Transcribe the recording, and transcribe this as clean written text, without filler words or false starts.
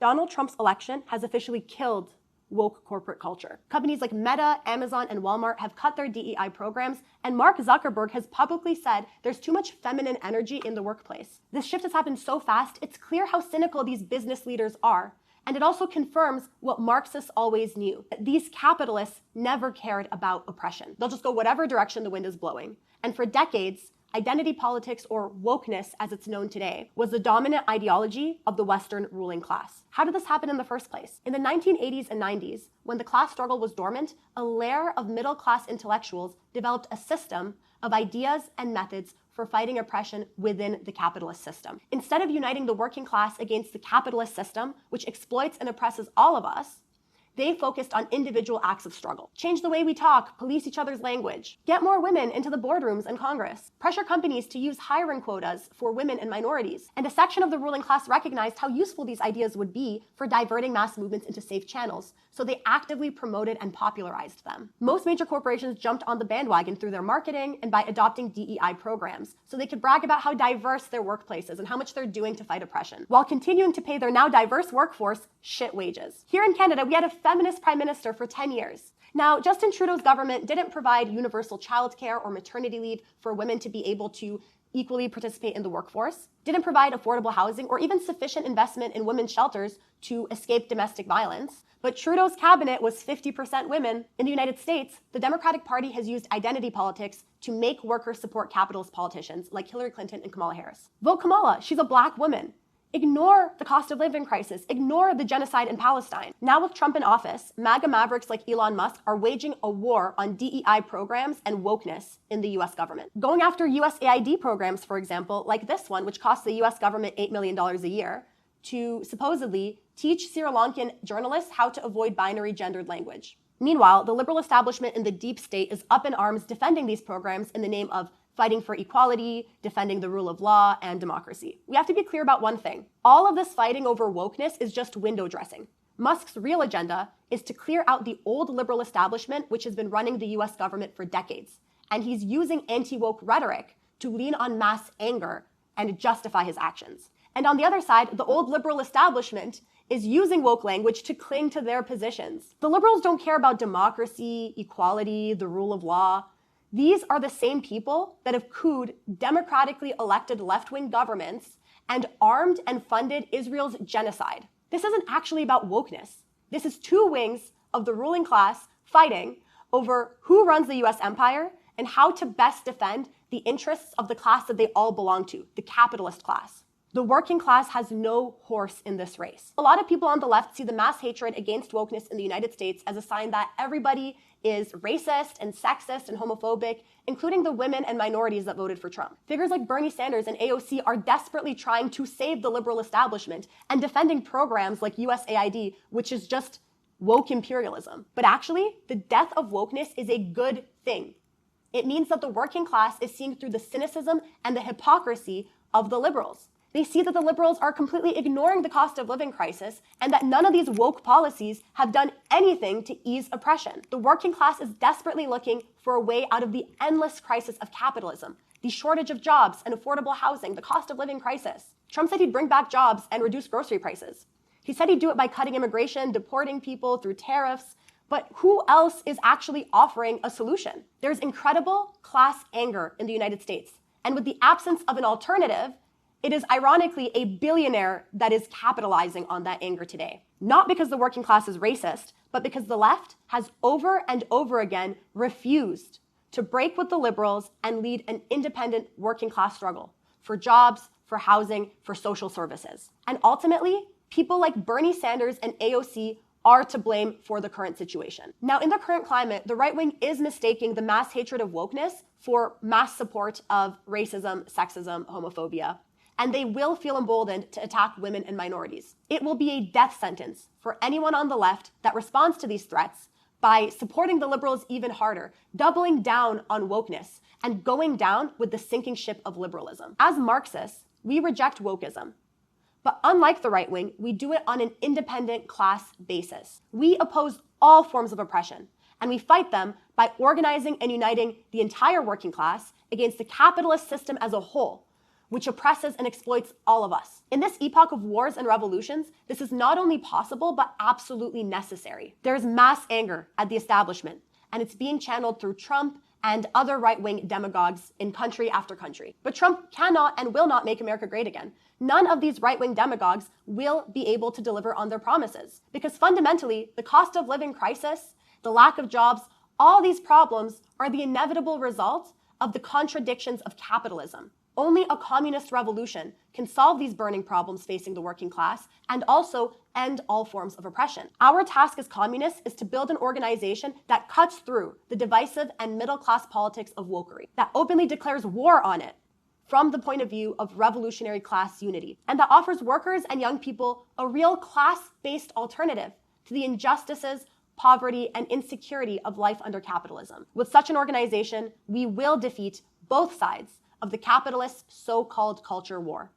Donald Trump's election has officially killed woke corporate culture. Companies like Meta, Amazon, and Walmart have cut their DEI programs, and Mark Zuckerberg has publicly said there's too much feminine energy in the workplace. This shift has happened so fast, it's clear how cynical these business leaders are. And it also confirms what Marxists always knew, that these capitalists never cared about oppression. They'll just go whatever direction the wind is blowing. And for decades, identity politics, or wokeness as it's known today, was the dominant ideology of the Western ruling class. How did this happen in the first place? In the 1980s and 90s, when the class struggle was dormant, a layer of middle-class intellectuals developed a system of ideas and methods for fighting oppression within the capitalist system. Instead of uniting the working class against the capitalist system, which exploits and oppresses all of us, they focused on individual acts of struggle. Change the way we talk, police each other's language, get more women into the boardrooms and Congress, pressure companies to use hiring quotas for women and minorities. And a section of the ruling class recognized how useful these ideas would be for diverting mass movements into safe channels, so they actively promoted and popularized them. Most major corporations jumped on the bandwagon through their marketing and by adopting DEI programs, so they could brag about how diverse their workplace is and how much they're doing to fight oppression, while continuing to pay their now diverse workforce shit wages. Here in Canada, we had a feminist prime minister for 10 years. Now, Justin Trudeau's government didn't provide universal childcare or maternity leave for women to be able to equally participate in the workforce, didn't provide affordable housing or even sufficient investment in women's shelters to escape domestic violence. But Trudeau's cabinet was 50% women. In the United States, the Democratic Party has used identity politics to make workers support capitalist politicians like Hillary Clinton and Kamala Harris. Vote Kamala, she's a black woman. Ignore the cost of living crisis. Ignore the genocide in Palestine. Now with Trump in office, MAGA mavericks like Elon Musk are waging a war on DEI programs and wokeness in the US government. Going after USAID programs, for example, like this one, which costs the US government $8 million a year, to supposedly teach Sri Lankan journalists how to avoid binary gendered language. Meanwhile, the liberal establishment in the deep state is up in arms defending these programs in the name of fighting for equality, defending the rule of law, and democracy. We have to be clear about one thing. All of this fighting over wokeness is just window dressing. Musk's real agenda is to clear out the old liberal establishment, which has been running the US government for decades. And he's using anti-woke rhetoric to lean on mass anger and justify his actions. And on the other side, the old liberal establishment is using woke language to cling to their positions. The liberals don't care about democracy, equality, the rule of law. These are the same people that have cooed democratically elected left-wing governments and armed and funded Israel's genocide. This isn't actually about wokeness. This is two wings of the ruling class fighting over who runs the US empire and how to best defend the interests of the class that they all belong to, the capitalist class. The working class has no horse in this race. A lot of people on the left see the mass hatred against wokeness in the United States as a sign that everybody is racist and sexist and homophobic, including the women and minorities that voted for Trump. Figures like Bernie Sanders and AOC are desperately trying to save the liberal establishment and defending programs like USAID, which is just woke imperialism. But actually, the death of wokeness is a good thing. It means that the working class is seeing through the cynicism and the hypocrisy of the liberals. They see that the liberals are completely ignoring the cost of living crisis and that none of these woke policies have done anything to ease oppression. The working class is desperately looking for a way out of the endless crisis of capitalism, the shortage of jobs and affordable housing, the cost of living crisis. Trump said he'd bring back jobs and reduce grocery prices. He said he'd do it by cutting immigration, deporting people through tariffs. But who else is actually offering a solution? There's incredible class anger in the United States. And with the absence of an alternative, it is ironically a billionaire that is capitalizing on that anger today. Not because the working class is racist, but because the left has over and over again refused to break with the liberals and lead an independent working class struggle for jobs, for housing, for social services. And ultimately, people like Bernie Sanders and AOC are to blame for the current situation. Now, in the current climate, the right wing is mistaking the mass hatred of wokeness for mass support of racism, sexism, homophobia, and they will feel emboldened to attack women and minorities. It will be a death sentence for anyone on the left that responds to these threats by supporting the liberals even harder, doubling down on wokeness, and going down with the sinking ship of liberalism. As Marxists, we reject wokeism. But unlike the right wing, we do it on an independent class basis. We oppose all forms of oppression, and we fight them by organizing and uniting the entire working class against the capitalist system as a whole, which oppresses and exploits all of us. In this epoch of wars and revolutions, this is not only possible, but absolutely necessary. There is mass anger at the establishment, and it's being channeled through Trump and other right-wing demagogues in country after country. But Trump cannot and will not make America great again. None of these right-wing demagogues will be able to deliver on their promises, because fundamentally, the cost of living crisis, the lack of jobs, all these problems are the inevitable result of the contradictions of capitalism. Only a communist revolution can solve these burning problems facing the working class and also end all forms of oppression. Our task as communists is to build an organization that cuts through the divisive and middle-class politics of wokery, that openly declares war on it from the point of view of revolutionary class unity, and that offers workers and young people a real class-based alternative to the injustices, poverty, and insecurity of life under capitalism. With such an organization, we will defeat both sides of the capitalist so-called culture war.